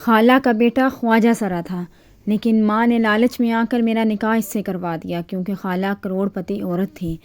خالہ کا بیٹا خواجہ سرا تھا، لیکن ماں نے لالچ میں آ کر میرا نکاح اس سے کروا دیا کیونکہ خالہ کروڑ پتی عورت تھی۔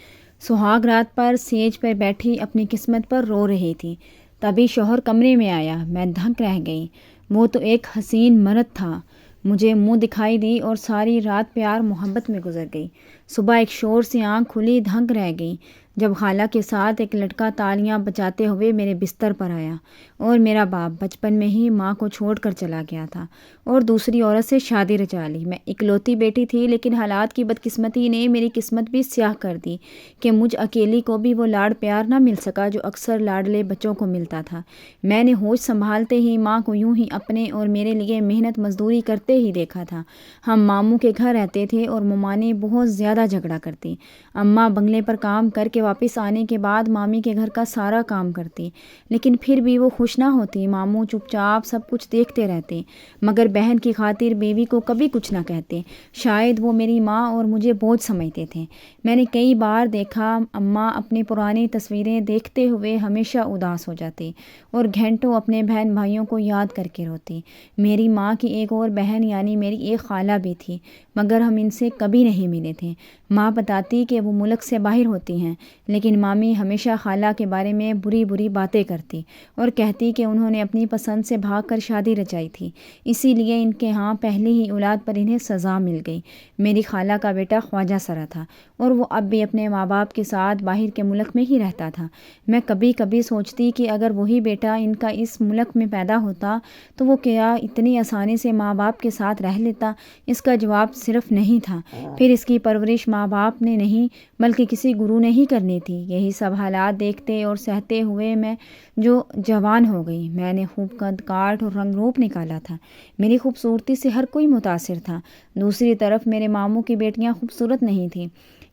سہاگ رات پر سیج پر بیٹھی اپنی قسمت پر رو رہی تھی، تبھی شوہر کمرے میں آیا۔ میں دھنک رہ گئی، وہ تو ایک حسین مرد تھا۔ مجھے منہ دکھائی دی اور ساری رات پیار محبت میں گزر گئی۔ صبح ایک شور سے آنکھ کھلی، دھنک رہ گئی جب خالہ کے ساتھ ایک لڑکا تالیاں بجاتے ہوئے میرے بستر پر آیا، اور میرا باپ بچپن میں ہی ماں کو چھوڑ کر چلا گیا تھا اور دوسری عورت سے شادی رچا لی۔ میں اکلوتی بیٹی تھی، لیکن حالات کی بدقسمتی نے میری قسمت بھی سیاہ کر دی کہ مجھ اکیلی کو بھی وہ لاڈ پیار نہ مل سکا جو اکثر لاڈلے بچوں کو ملتا تھا۔ میں نے ہوش سنبھالتے ہی ماں کو یوں ہی اپنے اور میرے لیے محنت مزدوری کرتے ہی دیکھا تھا۔ ہم ماموں کے گھر رہتے تھے اور مماں بہت زیادہ جھگڑا کرتی۔ اماں بنگلے پر کام کر کے واپس آنے کے بعد مامی کے گھر کا سارا کام کرتی، لیکن پھر بھی وہ خوش نہ ہوتی۔ ماموں چپ چاپ سب کچھ دیکھتے رہتے، مگر بہن کی خاطر بیوی کو کبھی کچھ نہ کہتے۔ شاید وہ میری ماں اور مجھے بوجھ سمجھتے تھے۔ میں نے کئی بار دیکھا اماں اپنی پرانی تصویریں دیکھتے ہوئے ہمیشہ اداس ہو جاتی اور گھنٹوں اپنے بہن بھائیوں کو یاد کر کے روتی۔ میری ماں کی ایک اور بہن یعنی میری ایک خالہ بھی تھی، مگر ہم ان سے کبھی نہیں ملے تھے۔ ماں بتاتی کہ وہ ملک سے باہر ہوتی ہیں، لیکن مامی ہمیشہ خالہ کے بارے میں بری بری باتیں کرتی اور کہتی کہ انہوں نے اپنی پسند سے بھاگ کر شادی رچائی تھی، اسی لیے ان کے ہاں پہلی ہی اولاد پر انہیں سزا مل گئی۔ میری خالہ کا بیٹا خواجہ سرا تھا اور وہ اب بھی اپنے ماں باپ کے ساتھ باہر کے ملک میں ہی رہتا تھا۔ میں کبھی کبھی سوچتی کہ اگر وہی بیٹا ان کا اس ملک میں پیدا ہوتا تو وہ کیا اتنی آسانی سے ماں باپ کے ساتھ رہ لیتا؟ اس کا جواب صرف نہیں تھا۔ پھر اس کی پرورش ماں باپ نے نہیں بلکہ کسی گرو نے ہی کرنی تھی۔ یہی سب حالات دیکھتے اور سہتے ہوئے میں جو جوان ہو گئی۔ میں نے خوب قد کاٹ اور رنگ روپ نکالا تھا، میری خوبصورتی سے ہر کوئی متاثر تھا۔ دوسری طرف میرے ماموں کی بیٹیاں خوبصورت نہیں تھیں،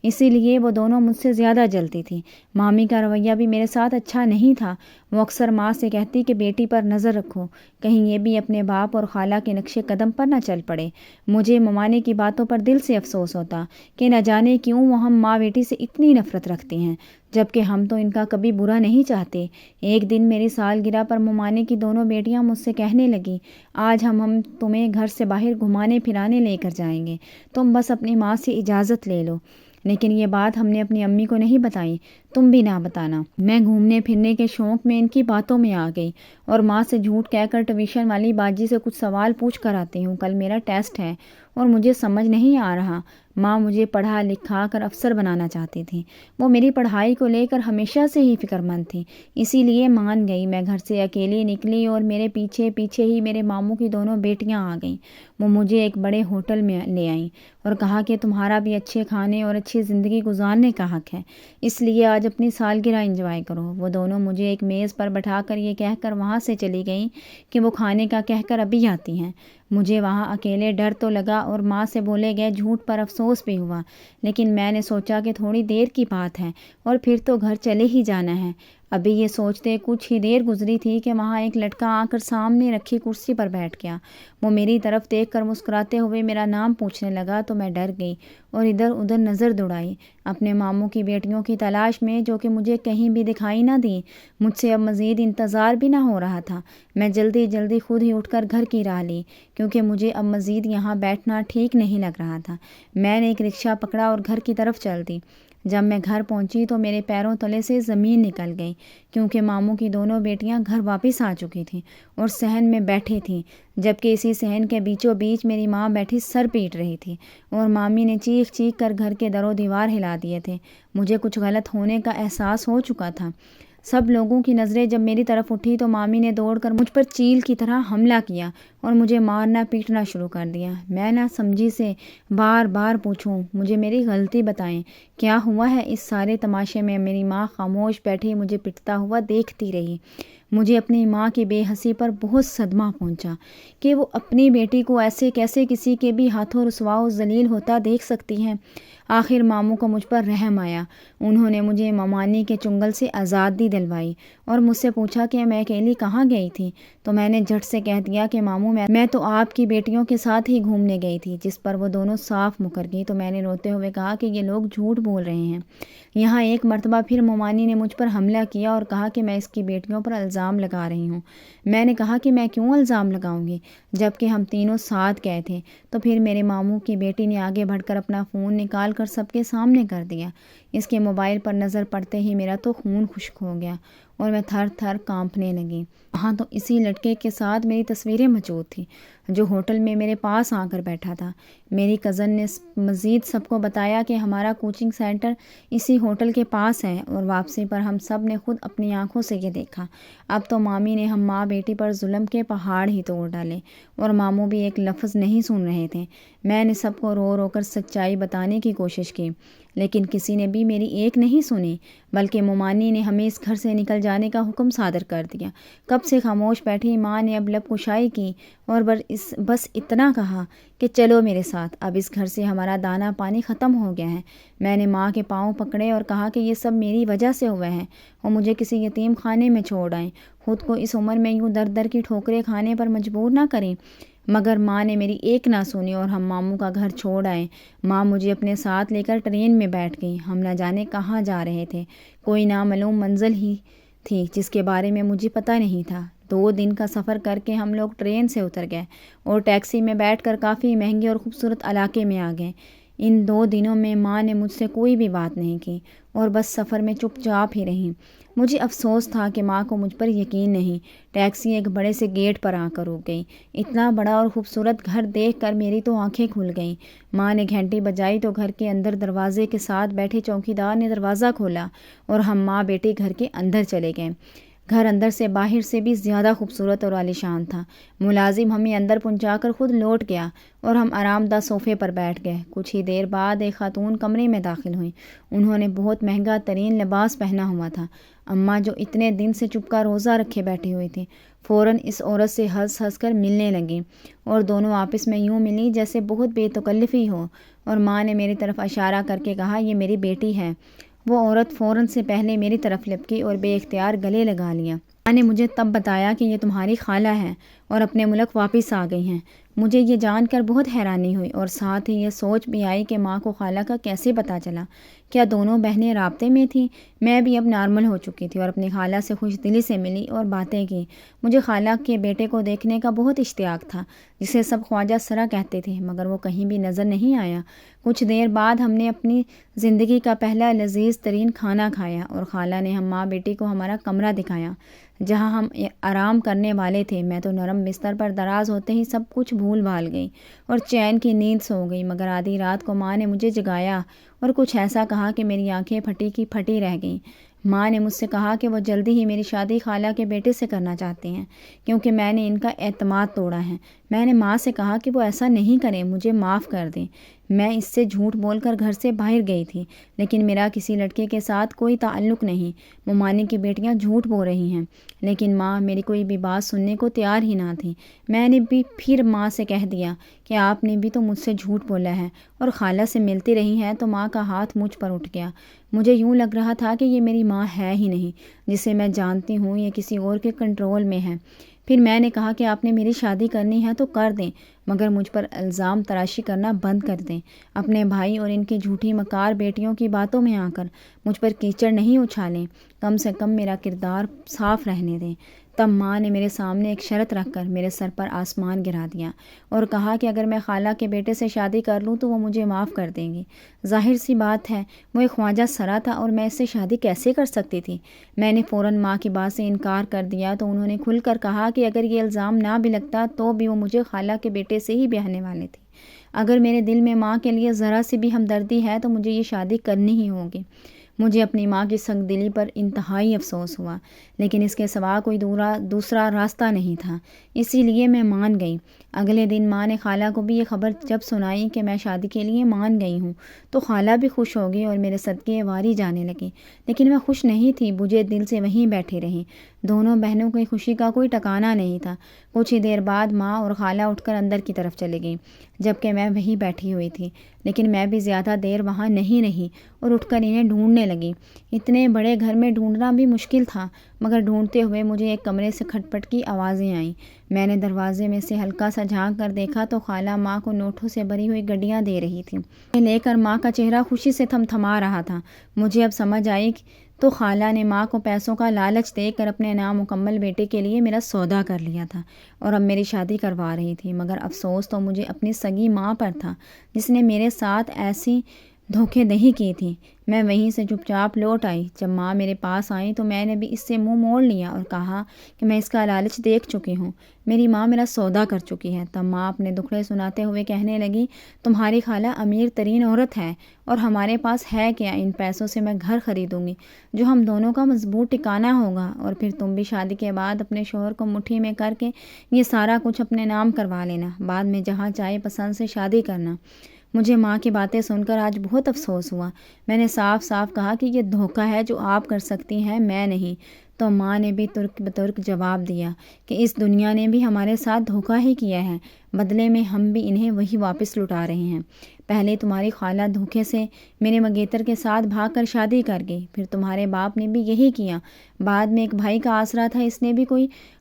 اسی لیے وہ دونوں مجھ سے زیادہ جلتی تھیں۔ مامی کا رویہ بھی میرے ساتھ اچھا نہیں تھا۔ وہ اکثر ماں سے کہتی کہ بیٹی پر نظر رکھو، کہیں یہ بھی اپنے باپ اور خالہ کے نقش قدم پر نہ چل پڑے۔ مجھے ممانے کی باتوں پر دل سے افسوس ہوتا کہ نہ جانے کیوں وہ ہم ماں بیٹی سے اتنی نفرت رکھتے ہیں، جبکہ ہم تو ان کا کبھی برا نہیں چاہتے۔ ایک دن میری سالگرہ پر ممانے کی دونوں بیٹیاں مجھ سے کہنے لگیں، آج ہم تمہیں گھر سے باہر گھمانے پھرانے لے کر جائیں گے، تم بس اپنی ماں سے اجازت لے لو۔ لیکن یہ بات ہم نے اپنی امی کو نہیں بتائی، تم بھی نہ بتانا۔ میں گھومنے پھرنے کے شوق میں ان کی باتوں میں آ گئی اور ماں سے جھوٹ کہہ کر ٹیوشن والی باجی سے کچھ سوال پوچھ کر آتی ہوں، کل میرا ٹیسٹ ہے اور مجھے سمجھ نہیں آ رہا۔ ماں مجھے پڑھا لکھا کر افسر بنانا چاہتی تھیں۔ وہ میری پڑھائی کو لے کر ہمیشہ سے ہی فکر مند تھیں، اسی لیے مان گئی۔ میں گھر سے اکیلی نکلی اور میرے پیچھے پیچھے ہی میرے ماموں کی دونوں بیٹیاں آ گئیں۔ وہ مجھے ایک بڑے ہوٹل میں لے آئیں اور کہا کہ تمہارا بھی اچھے کھانے اور اچھی زندگی گزارنے کا حق ہے، اس لیے آج اپنی سالگرہ انجوائے کرو۔ وہ دونوں مجھے ایک میز پر بٹھا کر یہ کہہ کر وہاں سے چلی گئیں کہ وہ کھانے کا کہہ کر ابھی آتی ہیں۔ مجھے وہاں اکیلے ڈر تو لگا اور ماں سے بولے گئے جھوٹ پر افسوس بھی ہوا، لیکن میں نے سوچا کہ تھوڑی دیر کی بات ہے اور پھر تو گھر چلے ہی جانا ہے۔ ابھی یہ سوچتے کچھ ہی دیر گزری تھی کہ وہاں ایک لڑکا آ کر سامنے رکھی کرسی پر بیٹھ گیا۔ وہ میری طرف دیکھ کر مسکراتے ہوئے میرا نام پوچھنے لگا تو میں ڈر گئی اور ادھر ادھر نظر دوڑائی اپنے ماموں کی بیٹیوں کی تلاش میں، جو کہ مجھے کہیں بھی دکھائی نہ دیں۔ مجھ سے اب مزید انتظار بھی نہ ہو رہا تھا۔ میں جلدی جلدی خود ہی اٹھ کر گھر کی راہ لی، کیونکہ مجھے اب مزید یہاں بیٹھنا ٹھیک نہیں لگ رہا تھا۔ میں نے ایک رکشہ پکڑا اور گھر کی طرف چل دی۔ جب میں گھر پہنچی تو میرے پیروں تلے سے زمین نکل گئی، کیونکہ ماموں کی دونوں بیٹیاں گھر واپس آ چکی تھیں اور صحن میں بیٹھی تھیں، جبکہ اسی صحن کے بیچوں بیچ میری ماں بیٹھی سر پیٹ رہی تھی اور مامی نے چیخ چیخ کر گھر کے در و دیوار ہلا دیے تھے۔ مجھے کچھ غلط ہونے کا احساس ہو چکا تھا۔ سب لوگوں کی نظریں جب میری طرف اٹھی تو مامی نے دوڑ کر مجھ پر چیل کی طرح حملہ کیا اور مجھے مارنا پیٹنا شروع کر دیا۔ میں نہ سمجھی سے بار بار پوچھوں، مجھے میری غلطی بتائیں، کیا ہوا ہے؟ اس سارے تماشے میں میری ماں خاموش بیٹھی مجھے پٹتا ہوا دیکھتی رہی۔ مجھے اپنی ماں کی بے حسی پر بہت صدمہ پہنچا کہ وہ اپنی بیٹی کو ایسے کیسے کسی کے بھی ہاتھوں رسوا و ذلیل ہوتا دیکھ سکتی ہیں۔ آخر ماموں کو مجھ پر رحم آیا۔ انہوں نے مجھے ممانی کے چنگل سے آزادی دلوائی اور مجھ سے پوچھا کہ میں اکیلی کہاں گئی تھی، تو میں نے جھٹ سے کہہ دیا کہ ماموں میں تو آپ کی بیٹیوں کے ساتھ ہی گھومنے گئی تھی، جس پر وہ دونوں صاف مکر گئی۔ تو میں نے روتے ہوئے کہا کہ یہ لوگ جھوٹ بول رہے ہیں۔ یہاں ایک مرتبہ پھر مومانی نے مجھ پر حملہ کیا اور کہا کہ میں اس کی بیٹیوں پر الزام لگا رہی ہوں۔ میں نے کہا کہ میں کیوں الزام لگاؤں گی، جب کہ ہم تینوں ساتھ گئے تھے۔ تو پھر میرے ماموں کی بیٹی نے آگے بڑھ کر اپنا فون نکال کر سب کے سامنے کر دیا۔ اس کے موبائل پر نظر پڑتے ہی میرا تو خون خشک ہو گیا اور میں تھر تھر کانپنے لگی۔ ہاں تو اسی لڑکے کے ساتھ میری تصویریں موجود تھیں جو ہوٹل میں میرے پاس آ کر بیٹھا تھا۔ میری کزن نے مزید سب کو بتایا کہ ہمارا کوچنگ سینٹر اسی ہوٹل کے پاس ہے، اور واپسی پر ہم سب نے خود اپنی آنکھوں سے یہ دیکھا۔ اب تو مامی نے ہم ماں بیٹی پر ظلم کے پہاڑ ہی توڑ ڈالے، اور ماموں بھی ایک لفظ نہیں سن رہے تھے۔ میں نے سب کو رو رو کر سچائی بتانے کی کوشش کی، لیکن کسی نے بھی میری ایک نہیں سنی، بلکہ مومانی نے ہمیں اس گھر سے نکل جانے کا حکم صادر کر دیا۔ کب سے خاموش بیٹھی ماں نے اب لب کشائی کی اور بس اتنا کہا کہ چلو میرے ساتھ، اب اس گھر سے ہمارا دانا پانی ختم ہو گیا ہے۔ میں نے ماں کے پاؤں پکڑے اور کہا کہ یہ سب میری وجہ سے ہوا ہے، اور مجھے کسی یتیم خانے میں چھوڑ آئیں، خود کو اس عمر میں یوں در در کی ٹھوکریں کھانے پر مجبور نہ کریں۔ مگر ماں نے میری ایک نہ سنی اور ہم ماموں کا گھر چھوڑ آئے۔ ماں مجھے اپنے ساتھ لے کر ٹرین میں بیٹھ گئی۔ ہم نہ جانے کہاں جا رہے تھے، کوئی نامعلوم منزل ہی تھی جس کے بارے میں مجھے پتہ نہیں تھا۔ 2 دن کا سفر کر کے ہم لوگ ٹرین سے اتر گئے اور ٹیکسی میں بیٹھ کر کافی مہنگے اور خوبصورت علاقے میں آ گئے۔ ان 2 دنوں میں ماں نے مجھ سے کوئی بھی بات نہیں کی اور بس سفر میں چپ چاپ ہی رہیں۔ مجھے افسوس تھا کہ ماں کو مجھ پر یقین نہیں۔ ٹیکسی ایک بڑے سے گیٹ پر آ کر رک گئی۔ اتنا بڑا اور خوبصورت گھر دیکھ کر میری تو آنکھیں کھل گئیں۔ ماں نے گھنٹی بجائی تو گھر کے اندر دروازے کے ساتھ بیٹھے چوکیدار نے دروازہ کھولا اور ہم ماں بیٹی گھر کے اندر چلے گئے۔ گھر اندر سے باہر سے بھی زیادہ خوبصورت اور عالیشان تھا۔ ملازم ہمیں اندر پہنچا کر خود لوٹ گیا اور ہم آرام دہ صوفے پر بیٹھ گئے۔ کچھ ہی دیر بعد ایک خاتون کمرے میں داخل ہوئیں۔ انہوں نے بہت مہنگا ترین لباس پہنا ہوا تھا۔ اماں جو اتنے دن سے چپ کا روزہ رکھے بیٹھی ہوئی تھی، فوراً اس عورت سے ہنس ہنس کر ملنے لگیں اور دونوں آپس میں یوں ملی جیسے بہت بے تکلفی ہو، اور ماں نے میری طرف اشارہ کر کے کہا یہ میری بیٹی ہے۔ وہ عورت فوراً سے پہلے میری طرف لپکی اور بے اختیار گلے لگا لیا۔ ماں نے مجھے تب بتایا کہ یہ تمہاری خالہ ہے اور اپنے ملک واپس آ گئی ہیں۔ مجھے یہ جان کر بہت حیرانی ہوئی اور ساتھ ہی یہ سوچ بھی آئی کہ ماں کو خالہ کا کیسے پتہ چلا۔ کیا دونوں بہنیں رابطے میں تھیں؟ میں بھی اب نارمل ہو چکی تھی اور اپنی خالہ سے خوش دلی سے ملی اور باتیں کی۔ مجھے خالہ کے بیٹے کو دیکھنے کا بہت اشتیاق تھا، جسے سب خواجہ سرا کہتے تھے، مگر وہ کہیں بھی نظر نہیں آیا۔ کچھ دیر بعد ہم نے اپنی زندگی کا پہلا لذیذ ترین کھانا کھایا اور خالہ نے ہم ماں بیٹی کو ہمارا کمرہ دکھایا جہاں ہم آرام کرنے والے تھے۔ میں تو نرم بستر پر دراز ہوتے ہی سب کچھ بھول بھال گئی اور چین کی نیند سو گئی، مگر آدھی رات کو ماں نے مجھے جگایا اور کچھ ایسا کہا کہ میری آنکھیں پھٹی کی پھٹی رہ گئیں۔ ماں نے مجھ سے کہا کہ وہ جلدی ہی میری شادی خالہ کے بیٹے سے کرنا چاہتے ہیں کیونکہ میں نے ان کا اعتماد توڑا ہے۔ میں نے ماں سے کہا کہ وہ ایسا نہیں کریں، مجھے معاف کر دیں۔ میں اس سے جھوٹ بول کر گھر سے باہر گئی تھی، لیکن میرا کسی لڑکے کے ساتھ کوئی تعلق نہیں۔ مومانی کی بیٹیاں جھوٹ بول رہی ہیں، لیکن ماں میری کوئی بھی بات سننے کو تیار ہی نہ تھی۔ میں نے بھی پھر ماں سے کہہ دیا کہ آپ نے بھی تو مجھ سے جھوٹ بولا ہے اور خالہ سے ملتی رہی ہیں، تو ماں کا ہاتھ مجھ پر اٹھ گیا۔ مجھے یوں لگ رہا تھا کہ یہ میری ماں ہے ہی نہیں، جسے میں جانتی ہوں، یہ کسی اور کے کنٹرول میں ہے۔ پھر میں نے کہا کہ آپ نے میری شادی کرنی ہے تو کر دیں، مگر مجھ پر الزام تراشی کرنا بند کر دیں۔ اپنے بھائی اور ان کی جھوٹی مکار بیٹیوں کی باتوں میں آ کر مجھ پر کیچڑ نہیں اچھالیں، کم سے کم میرا کردار صاف رہنے دیں۔ تب ماں نے میرے سامنے ایک شرط رکھ کر میرے سر پر آسمان گرا دیا اور کہا کہ اگر میں خالہ کے بیٹے سے شادی کر لوں تو وہ مجھے معاف کر دیں گی۔ ظاہر سی بات ہے، وہ ایک خواجہ سرا تھا اور میں اس سے شادی کیسے کر سکتی تھی؟ میں نے فوراً ماں کی بات سے انکار کر دیا تو انہوں نے کھل کر کہا کہ اگر یہ الزام نہ بھی لگتا تو بھی وہ مجھے خالہ کے بیٹے سے ہی بیاہنے والے تھے۔ اگر میرے دل میں ماں کے لیے ذرا سی بھی ہمدردی ہے تو مجھے یہ شادی کرنی ہی ہوگی۔ مجھے اپنی ماں کی سنگ دلی پر انتہائی افسوس ہوا، لیکن اس کے سوا کوئی دوسرا راستہ نہیں تھا، اسی لیے میں مان گئی۔ اگلے دن ماں نے خالہ کو بھی یہ خبر جب سنائی کہ میں شادی کے لیے مان گئی ہوں تو خالہ بھی خوش ہو گئی اور میرے صدقے واری جانے لگی، لیکن میں خوش نہیں تھی، بجھے دل سے وہیں بیٹھی رہی۔ دونوں بہنوں کی خوشی کا کوئی ٹھکانہ نہیں تھا۔ کچھ ہی دیر بعد ماں اور خالہ اٹھ کر اندر کی طرف چلی گئیں، جبکہ میں وہیں بیٹھی ہوئی تھی، لیکن میں بھی زیادہ دیر وہاں نہیں رہی اور اٹھ کر انہیں ڈھونڈنے لگی۔ اتنے بڑے گھر میں ڈھونڈنا بھی مشکل تھا، مگر ڈھونڈتے ہوئے مجھے ایک کمرے سے کھٹپٹ کی آوازیں آئیں۔ میں نے دروازے میں سے ہلکا سا جھانک کر دیکھا تو خالہ ماں کو نوٹوں سے بھری ہوئی گڈیاں دے رہی تھیں۔ انہیں لے کر ماں کا چہرہ خوشی سے تھمتھما رہا تھا۔ مجھے اب سمجھ آئی تو خالہ نے ماں کو پیسوں کا لالچ دے کر اپنے نامکمل بیٹے کے لیے میرا سودا کر لیا تھا اور اب میری شادی کروا رہی تھی۔ مگر افسوس تو مجھے اپنی سگی ماں پر تھا جس نے میرے ساتھ ایسی دھوکے دہی کی تھی۔ میں وہیں سے چپ چاپ لوٹ آئی۔ جب ماں میرے پاس آئی تو میں نے بھی اس سے منہ موڑ لیا اور کہا کہ میں اس کا لالچ دیکھ چکی ہوں، میری ماں میرا سودا کر چکی ہے۔ تب ماں اپنے دکھڑے سناتے ہوئے کہنے لگی، تمہاری خالہ امیر ترین عورت ہے اور ہمارے پاس ہے کیا؟ ان پیسوں سے میں گھر خریدوں گی جو ہم دونوں کا مضبوط ٹھکانہ ہوگا، اور پھر تم بھی شادی کے بعد اپنے شوہر کو مٹھی میں کر کے یہ سارا کچھ اپنے نام کروا لینا، بعد میں جہاں چاہے پسند سے شادی کرنا۔ مجھے ماں کی باتیں سن کر آج بہت افسوس ہوا۔ میں نے صاف صاف کہا کہ یہ دھوکہ ہے جو آپ کر سکتی ہیں، میں نہیں۔ تو ماں نے بھی ترک بترک جواب دیا کہ اس دنیا نے بھی ہمارے ساتھ دھوکہ ہی کیا ہے، بدلے میں ہم بھی انہیں وہی واپس لوٹا رہے ہیں۔ پہلے تمہاری خالہ دھوکے سے میرے منگیتر کے ساتھ بھاگ کر شادی کر گئی، پھر تمہارے باپ نے بھی یہی کیا، بعد میں ایک بھائی کا آسرا تھا، اس نے بھی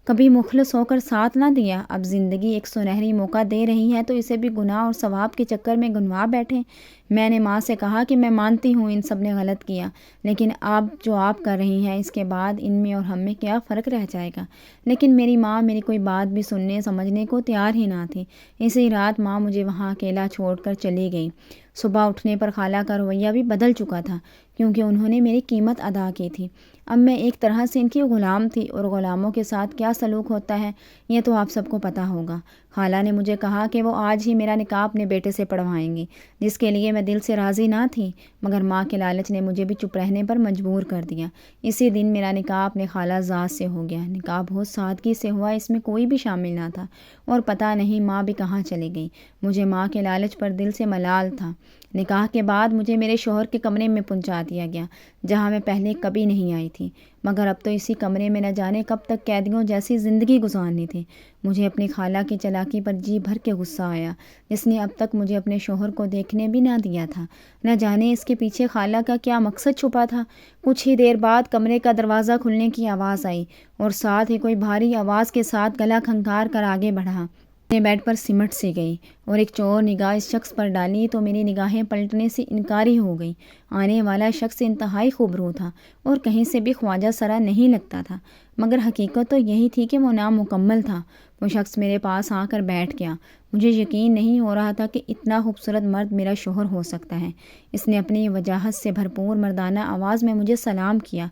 کبھی مخلص ہو کر ساتھ نہ دیا، اب زندگی ایک سنہری موقع دے رہی ہے تو اسے بھی گناہ اور ثواب کے چکر میں گنوا بیٹھے۔ میں نے ماں سے کہا کہ میں مانتی ہوں ان سب نے غلط کیا، لیکن اب جو آپ کر رہی ہیں اس کے بعد ان میں اور ہم میں کیا فرق رہ جائے گا؟ لیکن میری ماں میری کوئی بات بھی سننے سمجھنے کو تیار ہی نہ تھی۔ اسی رات ماں مجھے وہاں اکیلا چھوڑ کر چلی گئی۔ صبح اٹھنے پر خالہ کا رویہ بھی بدل چکا تھا کیونکہ انہوں نے میری قیمت ادا کی تھی۔ اب میں ایک طرح سے ان کی غلام تھی، اور غلاموں کے ساتھ کیا سلوک ہوتا ہے یہ تو آپ سب کو پتہ ہوگا۔ خالہ نے مجھے کہا کہ وہ آج ہی میرا نکاح اپنے بیٹے سے پڑھوائیں گی، جس کے لیے میں دل سے راضی نہ تھی، مگر ماں کے لالچ نے مجھے بھی چپ رہنے پر مجبور کر دیا۔ اسی دن میرا نکاح اپنے خالہ زاد سے ہو گیا۔ نکاح بہت سادگی سے ہوا، اس میں کوئی بھی شامل نہ تھا، اور پتہ نہیں ماں بھی کہاں چلی گئی۔ مجھے ماں کے لالچ پر دل سے ملال تھا۔ نکاح کے بعد مجھے میرے شوہر کے کمرے میں پہنچا دیا گیا جہاں میں پہلے کبھی نہیں آئی تھی، مگر اب تو اسی کمرے میں نہ جانے کب تک قیدیوں جیسی زندگی گزارنی تھی۔ مجھے اپنی خالہ کی چالاکی پر جی بھر کے غصہ آیا، جس نے اب تک مجھے اپنے شوہر کو دیکھنے بھی نہ دیا تھا۔ نہ جانے اس کے پیچھے خالہ کا کیا مقصد چھپا تھا۔ کچھ ہی دیر بعد کمرے کا دروازہ کھلنے کی آواز آئی اور ساتھ ہی کوئی بھاری آواز کے ساتھ گلا کھنکار کر آگے بڑھا۔ میں بیڈ پر سمٹ سی گئی اور ایک چور نگاہ اس شخص پر ڈالی تو میری نگاہیں پلٹنے سے انکاری ہو گئی۔ آنے والا شخص انتہائی خوبرو تھا اور کہیں سے بھی خواجہ سرا نہیں لگتا تھا، مگر حقیقت تو یہی تھی کہ وہ نامکمل تھا۔ وہ شخص میرے پاس آ کر بیٹھ گیا۔ مجھے یقین نہیں ہو رہا تھا کہ اتنا خوبصورت مرد میرا شوہر ہو سکتا ہے۔ اس نے اپنی وجاہت سے بھرپور مردانہ آواز میں مجھے سلام کیا،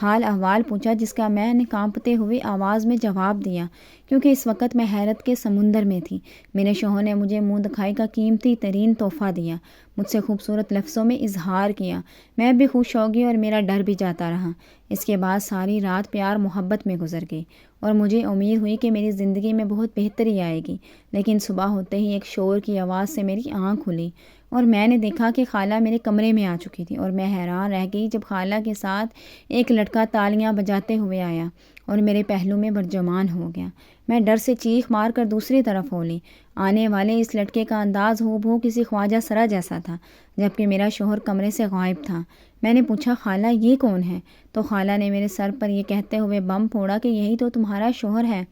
حال احوال پوچھا، جس کا میں نے کانپتے ہوئے آواز میں جواب دیا کیونکہ اس وقت میں حیرت کے سمندر میں تھی۔ میرے شوہر نے مجھے منہ دکھائی کا قیمتی ترین تحفہ دیا، مجھ سے خوبصورت لفظوں میں اظہار کیا۔ میں بھی خوش ہو گئی اور میرا ڈر بھی جاتا رہا۔ اس کے بعد ساری رات پیار محبت میں گزر گئی اور مجھے امید ہوئی کہ میری زندگی میں بہت بہتری آئے گی، لیکن صبح ہوتے ہی ایک شور کی آواز سے میری آنکھ کھلی اور میں نے دیکھا کہ خالہ میرے کمرے میں آ چکی تھی، اور میں حیران رہ گئی جب خالہ کے ساتھ ایک لڑکا تالیاں بجاتے ہوئے آیا اور میرے پہلو میں برجمان ہو گیا۔ میں ڈر سے چیخ مار کر دوسری طرف ہو لی۔ آنے والے اس لڑکے کا انداز ہو بہو کسی خواجہ سرا جیسا تھا، جبکہ میرا شوہر کمرے سے غائب تھا۔ میں نے پوچھا، خالہ یہ کون ہے؟ تو خالہ نے میرے سر پر یہ کہتے ہوئے بم پھوڑا کہ یہی تو تمہارا شوہر ہے،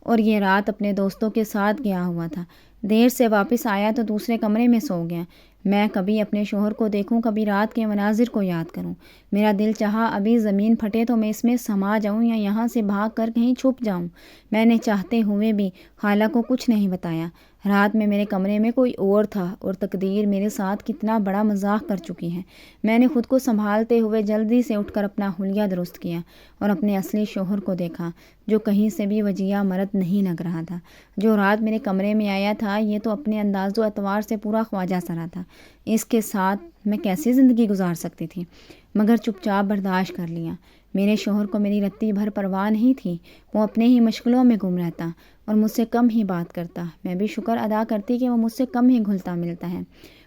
اور یہ رات اپنے دوستوں کے ساتھ گیا ہوا تھا، دیر سے واپس آیا تو دوسرے کمرے میں سو گیا۔ میں کبھی اپنے شوہر کو دیکھوں، کبھی رات کے مناظر کو یاد کروں۔ میرا دل چاہا ابھی زمین پھٹے تو میں اس میں سما جاؤں یا یہاں سے بھاگ کر کہیں چھپ جاؤں۔ میں نے چاہتے ہوئے بھی خالہ کو کچھ نہیں بتایا۔ رات میں میرے کمرے میں کوئی اور تھا، اور تقدیر میرے ساتھ کتنا بڑا مذاق کر چکی ہے۔ میں نے خود کو سنبھالتے ہوئے جلدی سے اٹھ کر اپنا حلیہ درست کیا اور اپنے اصلی شوہر کو دیکھا، جو کہیں سے بھی وجیہ مرد نہیں لگ رہا تھا۔ جو رات میرے کمرے میں آیا تھا یہ تو اپنے انداز و اعتبار سے پورا خواجہ سرا تھا۔ اس کے ساتھ میں کیسی زندگی گزار سکتی تھی؟ مگر چپ چاپ برداشت کر لیا۔ میرے شوہر کو میری رتی بھر پرواہ نہیں تھی، وہ اپنے ہی مشغلوں میں گم رہتا اور مجھ سے کم ہی بات کرتا۔ میں بھی شکر ادا کرتی کہ وہ مجھ سے کم ہی گھلتا ملتا ہے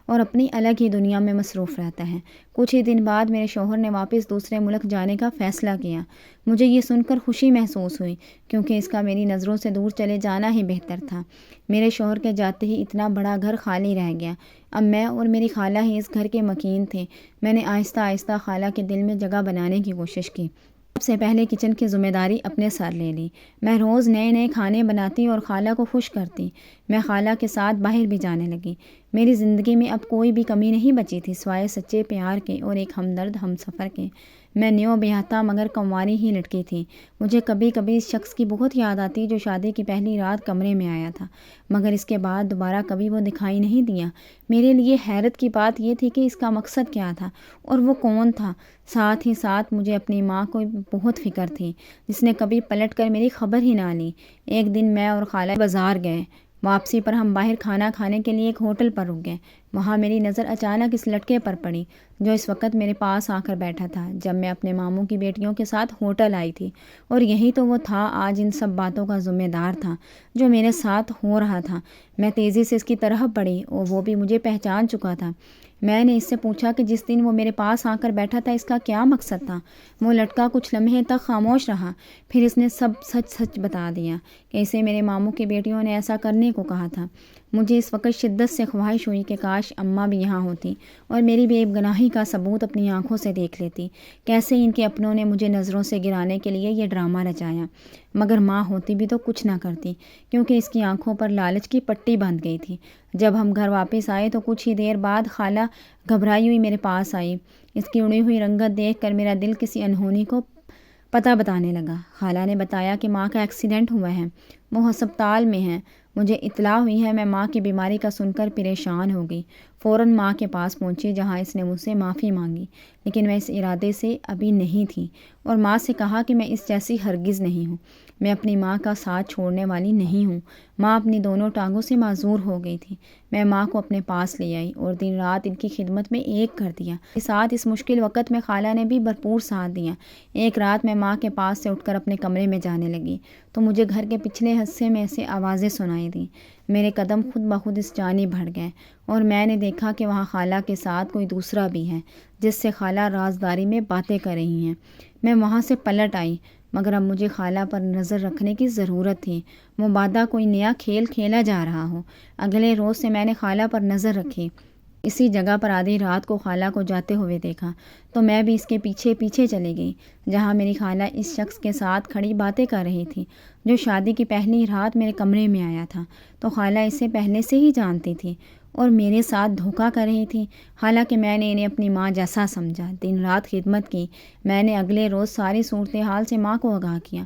اور اپنی الگ ہی دنیا میں مصروف رہتا ہے۔ کچھ ہی دن بعد میرے شوہر نے واپس دوسرے ملک جانے کا فیصلہ کیا۔ مجھے یہ سن کر خوشی محسوس ہوئی کیونکہ اس کا میری نظروں سے دور چلے جانا ہی بہتر تھا۔ میرے شوہر کے جاتے ہی اتنا بڑا گھر خالی رہ گیا۔ اب میں اور میری خالہ ہی اس گھر کے مکین تھے۔ میں نے آہستہ آہستہ خالہ کے دل میں جگہ بنانے کی کوشش کی۔ سب سے پہلے کچن کی ذمہ داری اپنے سر لے لی۔ میں روز نئے نئے کھانے بناتی اور خالہ کو خوش کرتی۔ میں خالہ کے ساتھ باہر بھی جانے لگی۔ میری زندگی میں اب کوئی بھی کمی نہیں بچی تھی سوائے سچے پیار کے اور ایک ہمدرد ہم سفر کے۔ میں نیو بیاہتا مگر کنواری ہی لٹکی تھی۔ مجھے کبھی کبھی اس شخص کی بہت یاد آتی جو شادی کی پہلی رات کمرے میں آیا تھا، مگر اس کے بعد دوبارہ کبھی وہ دکھائی نہیں دیا۔ میرے لیے حیرت کی بات یہ تھی کہ اس کا مقصد کیا تھا اور وہ کون تھا۔ ساتھ ہی ساتھ مجھے اپنی ماں کو بہت فکر تھی، جس نے کبھی پلٹ کر میری خبر ہی نہ لی۔ ایک دن میں اور خالہ بازار گئے۔ واپسی پر ہم باہر کھانا کھانے کے لیے ایک ہوٹل پر رک گئے۔ وہاں میری نظر اچانک اس لڑکے پر پڑی جو اس وقت میرے پاس آ کر بیٹھا تھا جب میں اپنے ماموں کی بیٹیوں کے ساتھ ہوٹل آئی تھی، اور یہی تو وہ تھا آج ان سب باتوں کا ذمہ دار تھا جو میرے ساتھ ہو رہا تھا۔ میں تیزی سے اس کی طرف بڑھی اور وہ بھی مجھے پہچان چکا تھا۔ میں نے اس سے پوچھا کہ جس دن وہ میرے پاس آ کر بیٹھا تھا اس کا کیا مقصد تھا۔ وہ لڑکا کچھ لمحے تک خاموش رہا، پھر اس نے سب سچ سچ بتا دیا کہ اسے میرے ماموں کی بیٹیوں نے ایسا کرنے کو کہا تھا۔ مجھے اس وقت شدت سے خواہش ہوئی کہ کاش اماں بھی یہاں ہوتی اور میری بے گناہی کا ثبوت اپنی آنکھوں سے دیکھ لیتی۔ کیسے ان کے اپنوں نے مجھے نظروں سے گرانے کے لیے یہ ڈرامہ رچایا، مگر ماں ہوتی بھی تو کچھ نہ کرتی، کیونکہ اس کی آنکھوں پر لالچ کی پٹی باندھ گئی تھی۔ جب ہم گھر واپس آئے تو کچھ ہی دیر بعد خالہ گھبرائی ہوئی میرے پاس آئی۔ اس کی اڑی ہوئی رنگت دیکھ کر میرا دل کسی انہونی کو پتہ بتانے لگا۔ خالہ نے بتایا کہ ماں کا ایکسیڈنٹ ہوا ہے، وہ ہسپتال میں ہیں۔ مجھے اطلاع ہوئی ہے۔ میں ماں کی بیماری کا سن کر پریشان ہو گئی۔ فوراً ماں کے پاس پہنچی جہاں اس نے مجھ سے معافی مانگی، لیکن میں اس ارادے سے ابھی نہیں تھی، اور ماں سے کہا کہ میں اس جیسی ہرگز نہیں ہوں۔ میں اپنی ماں کا ساتھ چھوڑنے والی نہیں ہوں۔ ماں اپنی دونوں ٹانگوں سے معذور ہو گئی تھی۔ میں ماں کو اپنے پاس لے آئی اور دن رات ان کی خدمت میں ایک کر دیا۔ اس کے ساتھ اس مشکل وقت میں خالہ نے بھی بھرپور ساتھ دیا۔ ایک رات میں ماں کے پاس سے اٹھ کر اپنے کمرے میں جانے لگی تو مجھے گھر کے پچھلے حصے میں سے آوازیں سنائی دیں۔ میرے قدم خود بخود اس جانب بڑھ گئے اور میں نے دیکھا کہ وہاں خالہ کے ساتھ کوئی دوسرا بھی ہے جس سے خالہ رازداری میں باتیں کر رہی ہیں۔ میں وہاں سے پلٹ آئی، مگر اب مجھے خالہ پر نظر رکھنے کی ضرورت تھی، مبادا کوئی نیا کھیل کھیلا جا رہا ہو۔ اگلے روز سے میں نے خالہ پر نظر رکھی۔ اسی جگہ پر آدھی رات کو خالہ کو جاتے ہوئے دیکھا تو میں بھی اس کے پیچھے پیچھے چلی گئی، جہاں میری خالہ اس شخص کے ساتھ کھڑی باتیں کر رہی تھی جو شادی کی پہلی رات میرے کمرے میں آیا تھا۔ تو خالہ اسے پہلے سے ہی جانتی تھی اور میرے ساتھ دھوکہ کر رہی تھی، حالانکہ میں نے انہیں اپنی ماں جیسا سمجھا، دن رات خدمت کی۔ میں نے اگلے روز ساری صورتحال سے ماں کو آگاہ کیا۔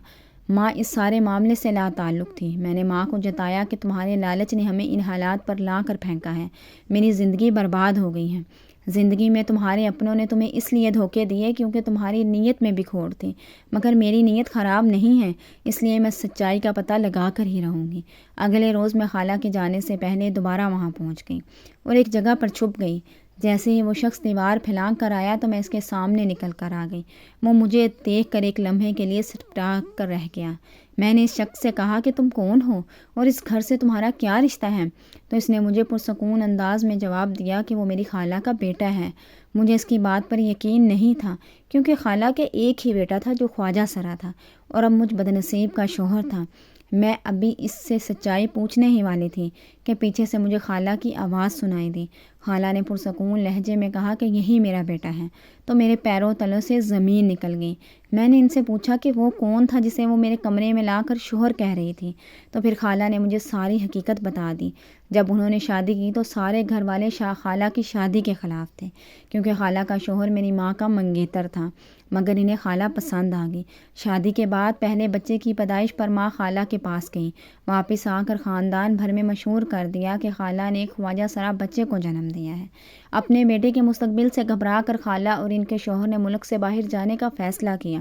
ماں اس سارے معاملے سے لا تعلق تھی۔ میں نے ماں کو جتایا کہ تمہارے لالچ نے ہمیں ان حالات پر لا کر پھینکا ہے، میری زندگی برباد ہو گئی ہے۔ زندگی میں تمہارے اپنوں نے تمہیں اس لیے دھوکے دیے کیونکہ تمہاری نیت میں بکھور تھی، مگر میری نیت خراب نہیں ہے، اس لیے میں سچائی کا پتہ لگا کر ہی رہوں گی۔ اگلے روز میں خالہ کے جانے سے پہلے دوبارہ وہاں پہنچ گئی اور ایک جگہ پر چھپ گئی۔ جیسے ہی وہ شخص دیوار پھیلانگ کر آیا تو میں اس کے سامنے نکل کر آ گئی۔ وہ مجھے دیکھ کر ایک لمحے کے لیے سٹا کر رہ گیا۔ میں نے اس شخص سے کہا کہ تم کون ہو اور اس گھر سے تمہارا کیا رشتہ ہے؟ تو اس نے مجھے پرسکون انداز میں جواب دیا کہ وہ میری خالہ کا بیٹا ہے۔ مجھے اس کی بات پر یقین نہیں تھا، کیونکہ خالہ کے ایک ہی بیٹا تھا جو خواجہ سرا تھا اور اب مجھ بدنصیب کا شوہر تھا۔ میں ابھی اس سے سچائی پوچھنے ہی والی تھی کہ پیچھے سے مجھے خالہ کی آواز سنائی دی۔ خالہ نے پرسکون لہجے میں کہا کہ یہی میرا بیٹا ہے۔ تو میرے پیروں تلوں سے زمین نکل گئی۔ میں نے ان سے پوچھا کہ وہ کون تھا جسے وہ میرے کمرے میں لا کر شوہر کہہ رہی تھی، تو پھر خالہ نے مجھے ساری حقیقت بتا دی۔ جب انہوں نے شادی کی تو سارے گھر والے خالہ کی شادی کے خلاف تھے، کیونکہ خالہ کا شوہر میری ماں کا منگیتر تھا، مگر انہیں خالہ پسند آ گئی۔ شادی کے بعد پہلے بچے کی پیدائش پر ماں خالہ کے پاس گئی، واپس آ کر خاندان بھر میں مشہور کر دیا کہ خالہ نے ایک خواجہ سرا بچے کو جنم دیا ہے۔ اپنے بیٹے کے مستقبل سے گھبرا کر خالہ اور ان کے شوہر نے ملک سے باہر جانے کا فیصلہ کیا،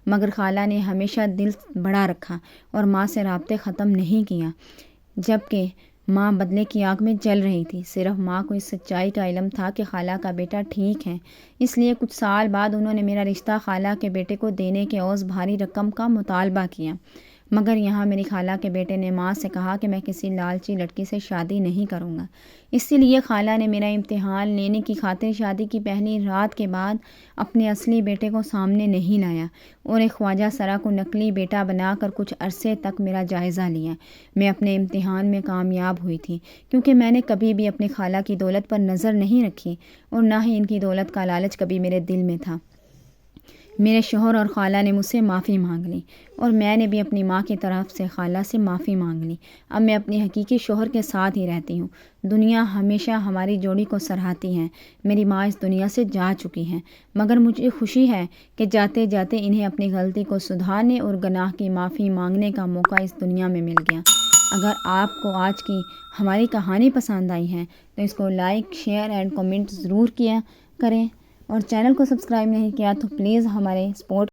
مگر خالہ نے ہمیشہ دل بڑا رکھا اور ماں سے رابطے ختم نہیں کیا، جبکہ ماں بدلے کی آگ میں جل رہی تھی۔ صرف ماں کو اس سچائی کا علم تھا کہ خالہ کا بیٹا ٹھیک ہے، اس لیے کچھ سال بعد انہوں نے میرا رشتہ خالہ کے بیٹے کو دینے کے عوض بھاری رقم کا مطالبہ کیا، مگر یہاں میری خالہ کے بیٹے نے ماں سے کہا کہ میں کسی لالچی لڑکی سے شادی نہیں کروں گا۔ اسی لیے خالہ نے میرا امتحان لینے کی خاطر شادی کی پہلی رات کے بعد اپنے اصلی بیٹے کو سامنے نہیں لایا اور ایک خواجہ سرا کو نقلی بیٹا بنا کر کچھ عرصے تک میرا جائزہ لیا۔ میں اپنے امتحان میں کامیاب ہوئی تھی، کیونکہ میں نے کبھی بھی اپنی خالہ کی دولت پر نظر نہیں رکھی اور نہ ہی ان کی دولت کا لالچ کبھی میرے دل میں تھا۔ میرے شوہر اور خالہ نے مجھ سے معافی مانگ لی اور میں نے بھی اپنی ماں کی طرف سے خالہ سے معافی مانگ لی۔ اب میں اپنے حقیقی شوہر کے ساتھ ہی رہتی ہوں۔ دنیا ہمیشہ ہماری جوڑی کو سراہتی ہے۔ میری ماں اس دنیا سے جا چکی ہیں، مگر مجھے خوشی ہے کہ جاتے جاتے انہیں اپنی غلطی کو سدھارنے اور گناہ کی معافی مانگنے کا موقع اس دنیا میں مل گیا۔ اگر آپ کو آج کی ہماری کہانی پسند آئی ہے تو اس کو لائک، شیئر اینڈ کمنٹ ضرور کیا کریں، اور چینل کو سبسکرائب نہیں کیا تو پلیز ہمارے سپورٹ